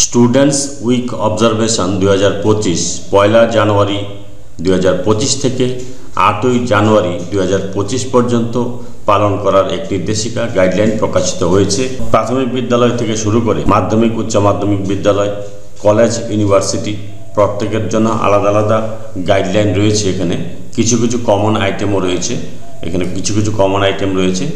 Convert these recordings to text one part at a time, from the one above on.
Students week observation 2025 পয়লা জানুয়ারি 2025 থেকে 8ই জানুয়ারি 2025 পর্যন্ত পালন করার এক নির্দেশিকা গাইডলাইন প্রকাশিত হয়েছে। প্রাথমিক বিদ্যালয় থেকে শুরু করে মাধ্যমিক, উচ্চ মাধ্যমিক বিদ্যালয়, কলেজ, ইউনিভার্সিটি প্রত্যেকের জন্য আলাদা আলাদা গাইডলাইন রয়েছে। এখানে কিছু কিছু কমন আইটেমও রয়েছে।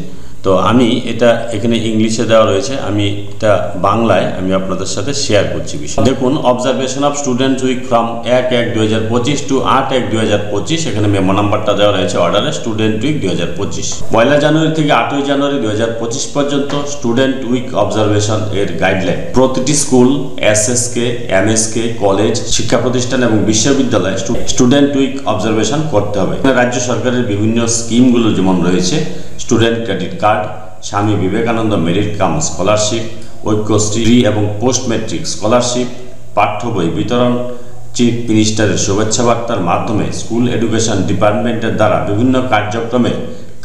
তো আমি এটা এখানে ইংলিশে দেওয়া রয়েছে, আমি এটা বাংলায় আপনাদের সাথে শেয়ার করছি বিষয়। দেখুন, observation of student week from 1/1/2025 to 8/1/2025। এখানে মেমো নাম্বারটা দেওয়া রয়েছে অর্ডারে, স্টুডেন্ট উইক 2025। পয়লা জানুয়ারি থেকে 8ই জানুয়ারি 2025 পর্যন্ত স্টুডেন্ট উইক অবজারভেশন এর গাইডলাইন। প্রতিটি স্কুল, এসএসকে, এমএসকে, কলেজ, শিক্ষা প্রতিষ্ঠান এবং বিশ্ববিদ্যালয়ে স্টুডেন্ট উইক অবজারভেশন করতে হবে। রাজ্য সরকারের বিভিন্ন স্কিমগুলো যেমন রয়েছে student credit card, Swami Vivekananda merit কাম স্কলারশিপ, ঐক্যশ্রী এবং পোস্ট ম্যাট্রিক স্কলারশিপ, পাঠ্য বই বিতরণ, চিফ মিনিস্টারের শুভেচ্ছা বার্তার মাধ্যমে, স্কুল এডুকেশন ডিপার্টমেন্টের দ্বারা বিভিন্ন কার্যক্রমে,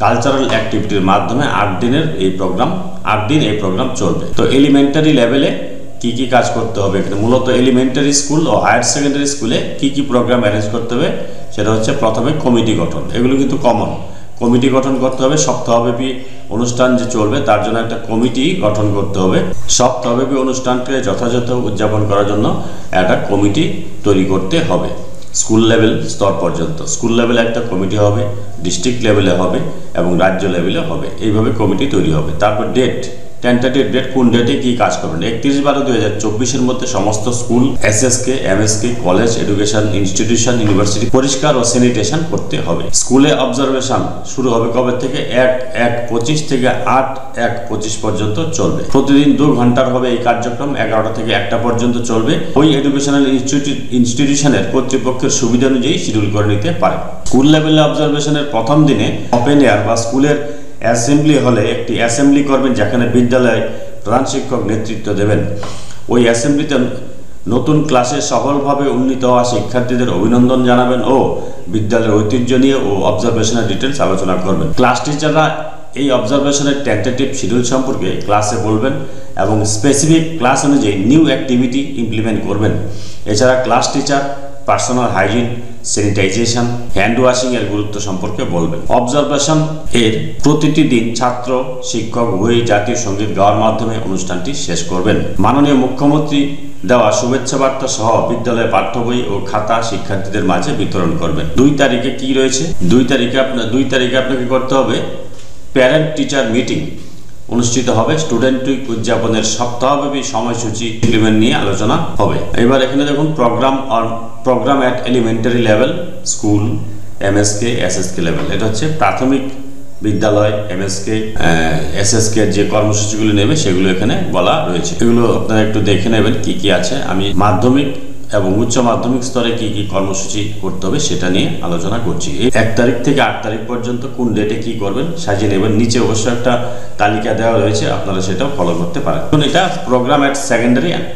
কালচারাল অ্যাক্টিভিটির মাধ্যমে 8 দিন এই প্রোগ্রাম চলবে। তো এলিমেন্টারি লেভেলে কি কি কাজ করতে হবে, এখানে মূলত এলিমেন্টারি স্কুল ও হায়ার সেকেন্ডারি স্কুলে কি কি প্রোগ্রাম অ্যারেঞ্জ করতে হবে সেটা হচ্ছে প্রথমে কমিটি গঠন। এগুলো কিন্তু কমন। কমিটি গঠন করতে হবে। সপ্তাহব্যাপী অনুষ্ঠান যে চলবে তার জন্য একটা কমিটি গঠন করতে হবে। সপ্তাহব্যাপী অনুষ্ঠানকে যথাযথ উদযাপন করার জন্য একটা কমিটি তৈরি করতে হবে। স্কুল লেভেল স্তর পর্যন্ত স্কুল লেভেলে একটা কমিটি হবে, ডিস্ট্রিক্ট লেভেলে হবে এবং রাজ্য লেভেলে হবে। এইভাবে কমিটি তৈরি হবে। তারপর টেন্টেটিভ ডেট, কোন ডেটে কি কাজ করবেন। 31/12/2024 মধ্যে সমস্ত school, SSK, MSK, college, education institution, university পরিষ্কার ও স্যানিটেশন করতে হবে। স্কুলে অবজারভেশন শুরু হবে কবে থেকে? 1/1/25 থেকে 8/1/25 পর্যন্ত চলবে। প্রতিদিন 2 ঘন্টার হবে এই কার্যক্রম। 11টা থেকে 1টা পর্যন্ত চলবে। ওই এডুকেশনাল ইনস্টিটিউশনের কর্তৃপক্ষের সুবিধা অনুযায়ী শিডিউল করে নিতে পারে। স্কুল লেভেলে অবজারভেশনের প্রথম দিনে ওপেন এয়ার বা স্কুলের অ্যাসেম্বলি হলে একটি অ্যাসেম্বলি করবেন, যেখানে বিদ্যালয়ের প্রধান শিক্ষক নেতৃত্ব দেবেন। ওই অ্যাসেম্বলিতে নতুন ক্লাসে সফলভাবে উন্নীত হওয়া শিক্ষার্থীদের অভিনন্দন জানাবেন ও বিদ্যালয়ের ঐতিহ্য নিয়ে ও অবজারভেশনের ডিটেলস আলোচনা করবেন। ক্লাস টিচাররা এই অবজারভেশনের টেন্টেটিভ শিডিউল সম্পর্কে ক্লাসে বলবেন এবং স্পেসিফিক ক্লাস অনুযায়ী নিউ অ্যাক্টিভিটি ইমপ্লিমেন্ট করবেন। এছাড়া class teacher personal hygiene, sanitisation, hand washing এর গুরুত্ব সম্পর্কে বলবেন। অবজারভেশন এর প্রতিটি দিন ছাত্র, শিক্ষক উভয়ই জাতীয় সঙ্গীত গাওয়ার মাধ্যমে অনুষ্ঠানটি শেষ করবেন। মাননীয় মুখ্যমন্ত্রী দেওয়া শুভেচ্ছা বার্তা সহ বিদ্যালয়ে পাঠ্য বই ও খাতা শিক্ষার্থীদের মাঝে বিতরণ করবেন। 2 তারিখে কি রয়েছে? 2 তারিখে আপনাকে করতে হবে প্যারেন্ট টিচার মিটিং অনুষ্ঠিত হবে। স্টুডেন্ট উইক উদযাপনের সপ্তাহব্যাপী সময়সূচি ইমপ্লিমেন্ট নিয়ে আলোচনা হবে। এবার এখানে দেখুন, program at elementary level, school, MSK, SSK level. এটা হচ্ছে প্রাথমিক বিদ্যালয়, এমএসকে, এসএসকে যে কর্মসূচিগুলো নেবে সেগুলো এখানে বলা রয়েছে। এগুলো আপনারা একটু দেখে নেবেন কি কি আছে। আমি মাধ্যমিক এবং উচ্চ মাধ্যমিক স্তরে কি কি কর্মসূচি করতে হবে সেটা নিয়ে আলোচনা করছি। 1 তারিখ থেকে 8 তারিখ পর্যন্ত কোন ডেটে কি করবেন সাজিয়ে নেবেন। নিচে অবশ্য একটা তালিকা দেওয়া রয়েছে, আপনারা সেটাও ফলো করতে পারেন। এখন এটা program at secondary and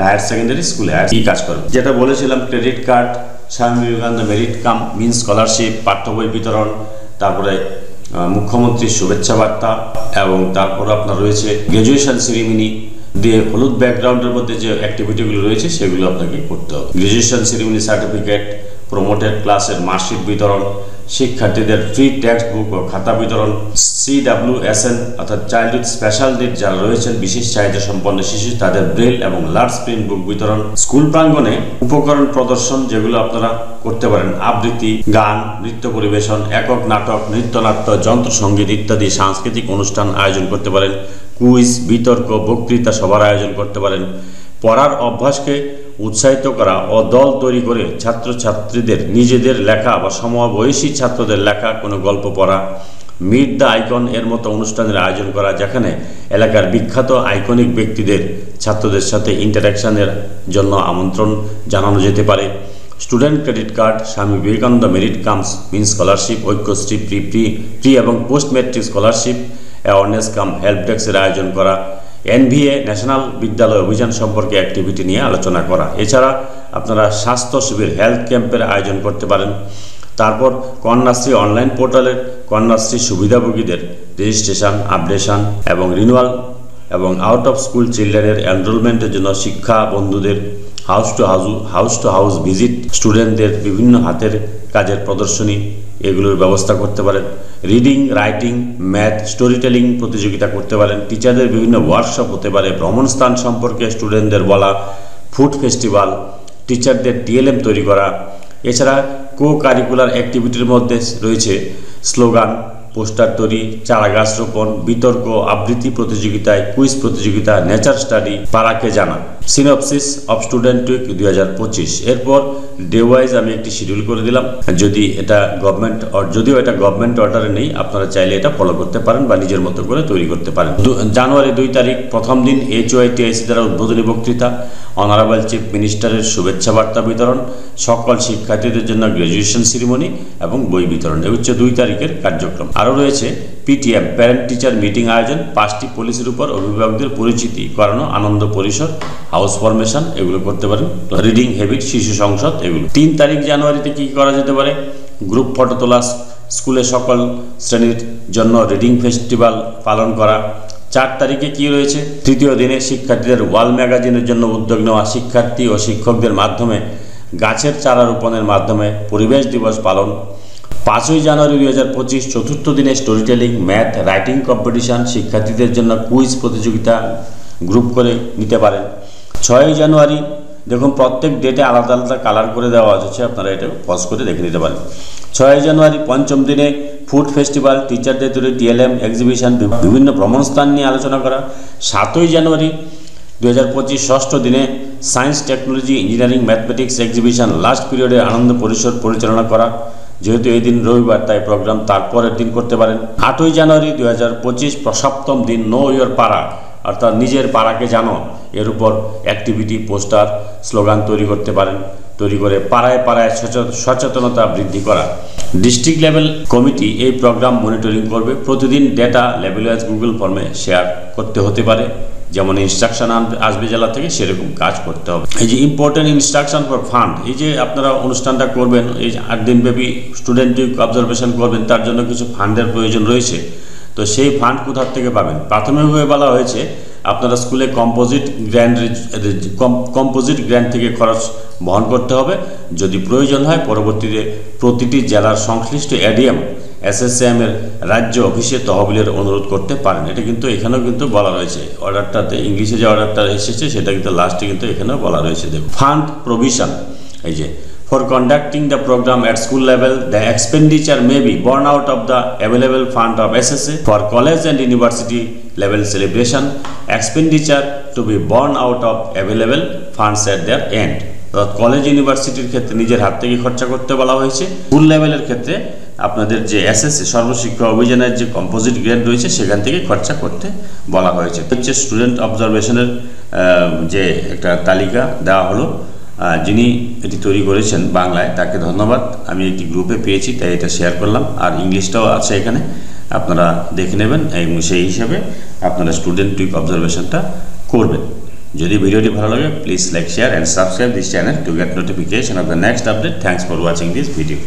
higher secondary স্কুলে কি কাজ করবে, যেটা বলেছিলাম credit card, Swami Vivekananda merit cum mean scholarship, পাঠ্য বই বিতরণ, তারপরে মুখ্যমন্ত্রীর শুভেচ্ছা বার্তা এবং তারপর আপনার রয়েছে গ্র্যাজুয়েশন সেরিমনি দিয়ে হলুদ ব্যাকগ্রাউন্ডের মধ্যে যে অ্যাক্টিভিটিগুলো রয়েছে সেগুলো আপনাকে করতে হবে। গ্র্যাজুয়েশন সেরিমনি সার্টিফিকেট, প্রমোটেড ক্লাসের মার্কশিট বিতরণ, শিক্ষার্থীদের ফ্রি টেক্সট বুক ও খাতা বিতরণ, CWSN অর্থাৎ চাইল্ডহুড স্পেশাল নিড যারা রয়েছেন, বিশেষ চাহিদা সম্পন্ন শিশু, তাদের ব্রেল এবং লার্জ প্রিন্ট বুক বিতরণ। স্কুল প্রাঙ্গণে উপকরণ প্রদর্শন যেগুলো আপনারা করতে পারেন, আবৃত্তি, গান, নৃত্য পরিবেশন, একক নাটক, নৃত্যনাট্য, যন্ত্রসঙ্গীত ইত্যাদি সাংস্কৃতিক অনুষ্ঠান আয়োজন করতে পারেন। কুইজ, বিতর্ক, বক্তৃতা সভার আয়োজন করতে পারেন। পড়ার অভ্যাসকে উৎসাহিত করা ও দল তৈরি করে ছাত্রছাত্রীদের নিজেদের লেখা বা সমবয়সী ছাত্রদের লেখা কোনো গল্প পড়া। মিট দ্য আইকন এর মতো অনুষ্ঠানের আয়োজন করা, যেখানে এলাকার বিখ্যাত আইকনিক ব্যক্তিদের ছাত্রদের সাথে ইন্টারাকশনের জন্য আমন্ত্রণ জানানো যেতে পারে। Student credit card, Swami Vivekananda merit comes means scholarship, Aikyashree, pre এবং পোস্ট ম্যাট্রিক স্কলারশিপ, অ্যাওয়ারনেস কাম হেল্প ডেস্কের আয়োজন করা। NVA ন্যাশনাল বিদ্যালয় অভিযান সম্পর্কে অ্যাক্টিভিটি নিয়ে আলোচনা করা। এছাড়া আপনারা স্বাস্থ্য শিবির, হেলথ ক্যাম্পের আয়োজন করতে পারেন। তারপর কন্যাশ্রী অনলাইন পোর্টালের কন্যাশ্রী সুবিধাভোগীদের রেজিস্ট্রেশন, আপডেশন এবং রিনিউয়াল এবং আউট অফ স্কুল চিলড্রেনের এনরোলমেন্টের জন্য শিক্ষা বন্ধুদের হাউস টু হাউস ভিজিট, স্টুডেন্টদের বিভিন্ন হাতের কাজের প্রদর্শনী এগুলোর ব্যবস্থা করতে পারেন। Reading, writing, math, story telling প্রতিযোগিতা করতে পারেন। টিচারদের বিভিন্ন ওয়ার্কশপ হতে পারে, ভ্রমণ স্থান সম্পর্কে স্টুডেন্টদের বলা, ফুড ফেস্টিভ্যাল, টিচারদের টিএলএম তৈরি করা। এছাড়া কো কারিকুলার অ্যাক্টিভিটির মধ্যে রয়েছে স্লোগান, পোস্টার তৈরি, চারা গাছ রোপণ, বিতর্ক, আবৃত্তি প্রতিযোগিতায়, কুইজ প্রতিযোগিতা, নেচার স্টাডি, পাড়াকে জানা। Synopsis of student week 2025। এরপর ডে ওয়াইজ আমি একটি শিডিউল করে দিলাম। যদিও এটা গভর্নমেন্ট অর্ডারে নেই, আপনারা চাইলে এটা ফলো করতে পারেন বা নিজের মতো করে তৈরি করতে পারেন। জানুয়ারি 2 তারিখ প্রথম দিন HYTIC দ্বারা উদ্বোধনী বক্তৃতা, অনারেবল চিফ মিনিস্টারের শুভেচ্ছা বার্তা বিতরণ, সকল শিক্ষার্থীদের জন্য গ্র্যাজুয়েশন সেরিমনি এবং বই বিতরণ। এই হচ্ছে 2 তারিখের কার্যক্রম। আরও রয়েছে PTM প্যারেন্ট টিচার মিটিং আয়োজন, 5টি পলিসির উপর অভিভাবকদের পরিচিতি করানো, আনন্দ পরিসর, হাউস ফরমেশন এগুলো করতে পারেন। রিডিং হ্যাবিট, শিশু সংসদ এগুলো। 3 তারিখ জানুয়ারিতে কি করা যেতে পারে? গ্রুপ ফটো তোলা, স্কুলে সকল শ্রেণীর জন্য রিডিং ফেস্টিভ্যাল পালন করা। 4 তারিখে কি রয়েছে? তৃতীয় দিনে শিক্ষার্থীদের ওয়াল ম্যাগাজিনের জন্য উদ্যোগ নেওয়া, শিক্ষার্থী ও শিক্ষকদের মাধ্যমে গাছের চারা রোপণের মাধ্যমে পরিবেশ দিবস পালন। 5ই জানুয়ারি 2025 চতুর্থ দিনে story telling, math, writing competition, শিক্ষার্থীদের জন্য কুইজ প্রতিযোগিতা গ্রুপ করে নিতে পারেন। 6ই জানুয়ারি দেখুন প্রত্যেক ডেটে আলাদা আলাদা কালার করে দেওয়া হচ্ছে, আপনারা এটা পজ করে দেখে নিতে পারেন। 6ই জানুয়ারি পঞ্চম দিনে ফুড ফেস্টিভ্যাল, টিচারদের তৈরি TLM এক্সিবিশন, বিভিন্ন ভ্রমণ স্থান নিয়ে আলোচনা করা। 7ই জানুয়ারি 2025 ষষ্ঠ দিনে science, technology, engineering, mathematics exhibition, last পিরিয়ডে আনন্দ পরিষদ পরিচালনা করা। যেহেতু এই দিন রবিবার তাই প্রোগ্রাম তারপরের দিন করতে পারেন। 8ই জানুয়ারি 2025 সপ্তম দিন নো ইয়োর পাড়া, অর্থাৎ নিজের পাড়াকে জানো, এর উপর অ্যাক্টিভিটি, পোস্টার, স্লোগান তৈরি করতে পারেন। তৈরি করে পাড়ায় পাড়ায় সচেতনতা বৃদ্ধি করা। ডিস্ট্রিক্ট লেভেল কমিটি এই প্রোগ্রাম মনিটরিং করবে। প্রতিদিন ডেটা লেভেলাইজ গুগল ফর্মে শেয়ার করতে হতে পারে, যেমন ইনস্ট্রাকশন আসবে জেলা থেকে সেরকম কাজ করতে হবে। এই যে ইম্পর্টেন্ট ইনস্ট্রাকশন ফর ফান্ড, এই যে আপনারা অনুষ্ঠানটা করবেন, এই 8 দিনব্যাপী স্টুডেন্ট উইক অবজারভেশন করবেন, তার জন্য কিছু ফান্ডের প্রয়োজন রয়েছে। তো সেই ফান্ড কোথা থেকে পাবেন? প্রাথমিকভাবে বলা হয়েছে আপনারা স্কুলে কম্পোজিট গ্র্যান্ট থেকে খরচ বহন করতে হবে। যদি প্রয়োজন হয় পরবর্তীতে প্রতিটি জেলার সংশ্লিষ্ট ADM SSM এর রাজ্য অফিসে তহবিলের অনুরোধ করতে পারেন। এটা কিন্তু এখানেও কিন্তু বলা রয়েছে, অর্ডারটাতে ইংলিশে যে অর্ডারটা এসেছে সেটা কিন্তু লাস্টে কিন্তু এখানেও বলা রয়েছে। দেখুন ফান্ড প্রভিশন, এই যে for conducting the program at school level, the expenditure may be borne out of the available fund of SSA. For college and university level celebration, expenditure to be borne out of available funds at their end. College ইউনিভার্সিটির ক্ষেত্রে নিজের হাত থেকে খরচা করতে বলা হয়েছে। School লেভেলের ক্ষেত্রে আপনাদের যে SSA সর্বশিক্ষা অভিযানের যে কম্পোজিট গ্র্যান্ট রয়েছে সেখান থেকে খরচা করতে বলা হয়েছে। হচ্ছে স্টুডেন্ট অবজারভেশনের যে একটা তালিকা দেওয়া হলো, যিনি এটি তৈরি করেছেন বাংলায় তাকে ধন্যবাদ। আমি একটি গ্রুপে পেয়েছি তাই এটা শেয়ার করলাম, আর ইংলিশটাও আছে এখানে, আপনারা দেখে নেবেন এবং সেই হিসাবে আপনারা স্টুডেন্ট উইক অবজারভেশনটা করবেন। যদি ভিডিওটি ভালো লাগে please like, share and subscribe this channel to get notification off the next update. Thanks for watching this video.